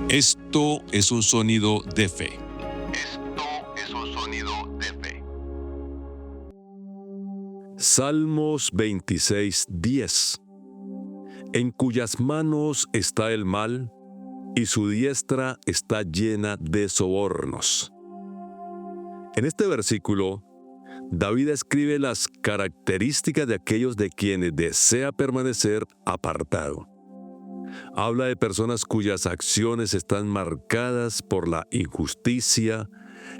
Esto es un sonido de fe. Esto es un sonido de fe. Salmos 26:10. En cuyas manos está el mal, y su diestra está llena de sobornos. En este versículo, David escribe las características de aquellos de quienes desea permanecer apartado. Habla de personas cuyas acciones están marcadas por la injusticia,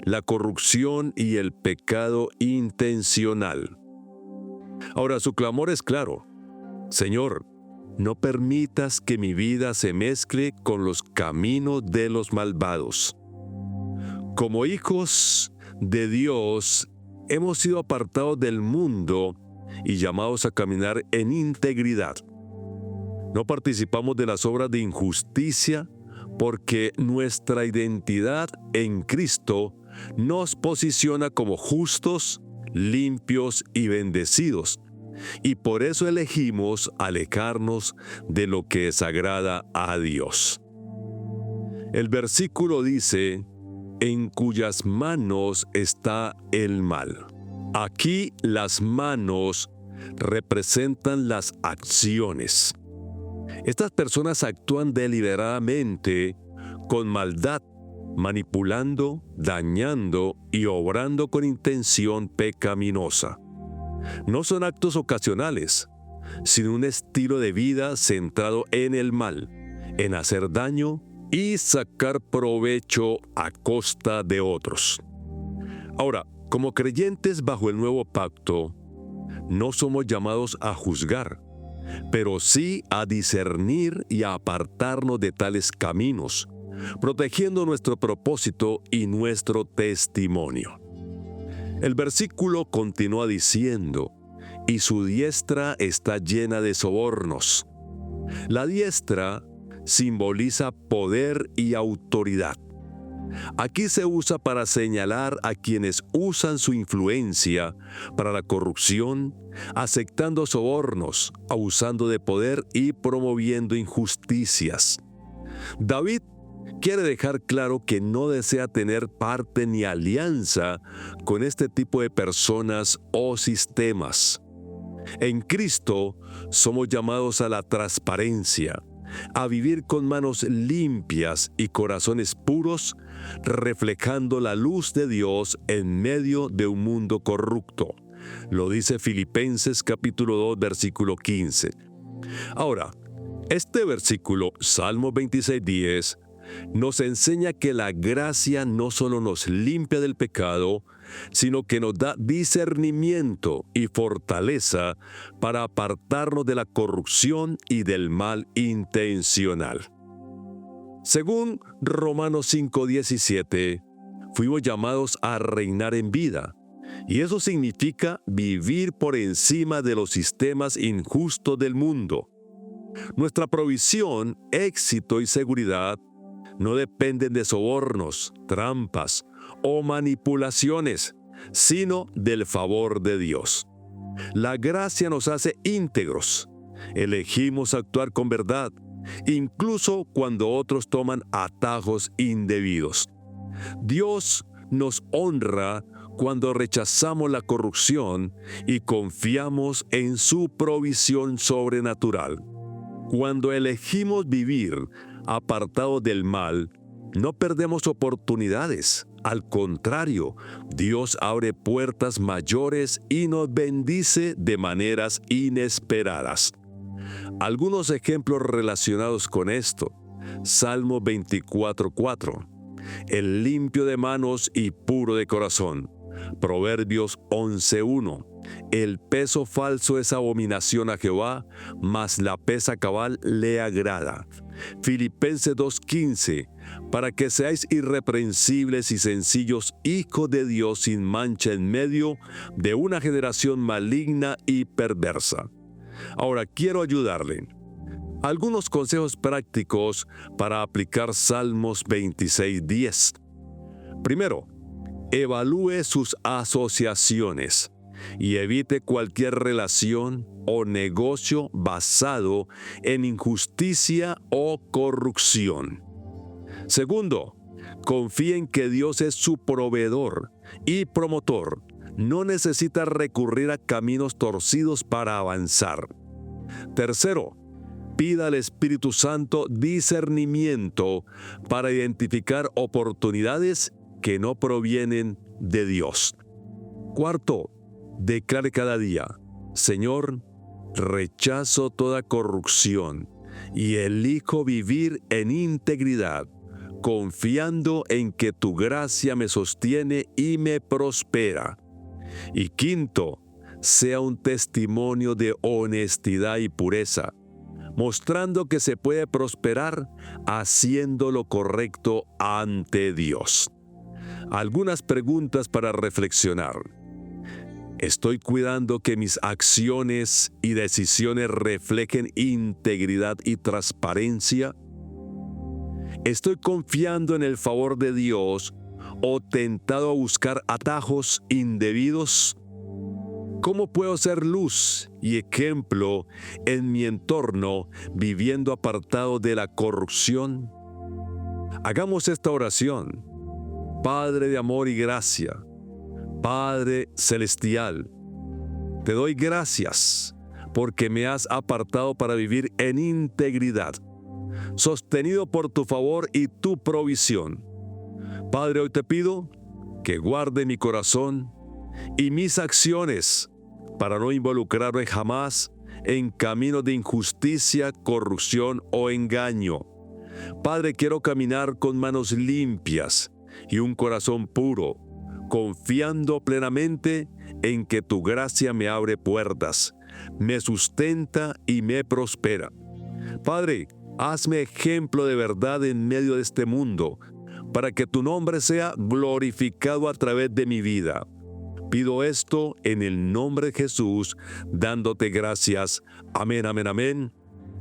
la corrupción y el pecado intencional. Ahora, su clamor es claro: Señor, no permitas que mi vida se mezcle con los caminos de los malvados. Como hijos de Dios, hemos sido apartados del mundo y llamados a caminar en integridad. No participamos de las obras de injusticia porque nuestra identidad en Cristo nos posiciona como justos, limpios y bendecidos. Y por eso elegimos alejarnos de lo que desagrada a Dios. El versículo dice: en cuyas manos está el mal. Aquí las manos representan las acciones. Estas personas actúan deliberadamente, con maldad, manipulando, dañando y obrando con intención pecaminosa. No son actos ocasionales, sino un estilo de vida centrado en el mal, en hacer daño y sacar provecho a costa de otros. Ahora, como creyentes bajo el nuevo pacto, no somos llamados a juzgar, pero sí a discernir y a apartarnos de tales caminos, protegiendo nuestro propósito y nuestro testimonio. El versículo continúa diciendo: y su diestra está llena de sobornos. La diestra simboliza poder y autoridad. Aquí se usa para señalar a quienes usan su influencia para la corrupción, aceptando sobornos, abusando de poder y promoviendo injusticias. David quiere dejar claro que no desea tener parte ni alianza con este tipo de personas o sistemas. En Cristo somos llamados a la transparencia, a vivir con manos limpias y corazones puros, reflejando la luz de Dios en medio de un mundo corrupto. Lo dice Filipenses capítulo 2, versículo 15. Ahora, este versículo, Salmo 26:10, nos enseña que la gracia no solo nos limpia del pecado, sino que nos da discernimiento y fortaleza para apartarnos de la corrupción y del mal intencional. Según Romanos 5:17, fuimos llamados a reinar en vida, y eso significa vivir por encima de los sistemas injustos del mundo. Nuestra provisión, éxito y seguridad no dependen de sobornos, trampas o manipulaciones, sino del favor de Dios. La gracia nos hace íntegros. Elegimos actuar con verdad, incluso cuando otros toman atajos indebidos. Dios nos honra cuando rechazamos la corrupción y confiamos en su provisión sobrenatural. Cuando elegimos vivir apartados del mal, no perdemos oportunidades. Al contrario, Dios abre puertas mayores y nos bendice de maneras inesperadas. Algunos ejemplos relacionados con esto: Salmo 24:4, el limpio de manos y puro de corazón. Proverbios 11:1, el peso falso es abominación a Jehová, mas la pesa cabal le agrada. Filipenses 2:15, para que seáis irreprensibles y sencillos, hijos de Dios sin mancha en medio de una generación maligna y perversa. Ahora quiero ayudarle. Algunos consejos prácticos para aplicar Salmos 26:10. Primero, evalúe sus asociaciones y evite cualquier relación o negocio basado en injusticia o corrupción. Segundo, confía en que Dios es su proveedor y promotor. No necesita recurrir a caminos torcidos para avanzar. Tercero, pida al Espíritu Santo discernimiento para identificar oportunidades que no provienen de Dios. Cuarto, declare cada día: Señor, rechazo toda corrupción y elijo vivir en integridad, confiando en que tu gracia me sostiene y me prospera. Y quinto, sea un testimonio de honestidad y pureza, mostrando que se puede prosperar haciendo lo correcto ante Dios. Algunas preguntas para reflexionar. ¿Estoy cuidando que mis acciones y decisiones reflejen integridad y transparencia? ¿Estoy confiando en el favor de Dios o tentado a buscar atajos indebidos? ¿Cómo puedo ser luz y ejemplo en mi entorno viviendo apartado de la corrupción? Hagamos esta oración. Padre de amor y gracia, Padre celestial, te doy gracias porque me has apartado para vivir en integridad, sostenido por tu favor y tu provisión. Padre, hoy te pido que guarde mi corazón y mis acciones para no involucrarme jamás en caminos de injusticia, corrupción o engaño. Padre, quiero caminar con manos limpias y un corazón puro, confiando plenamente en que tu gracia me abre puertas, me sustenta y me prospera. Padre, hazme ejemplo de verdad en medio de este mundo, para que tu nombre sea glorificado a través de mi vida. Pido esto en el nombre de Jesús, dándote gracias. Amén, amén, amén.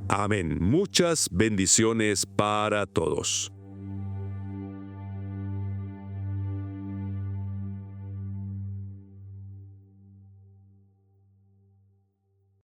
Amén. Muchas bendiciones para todos.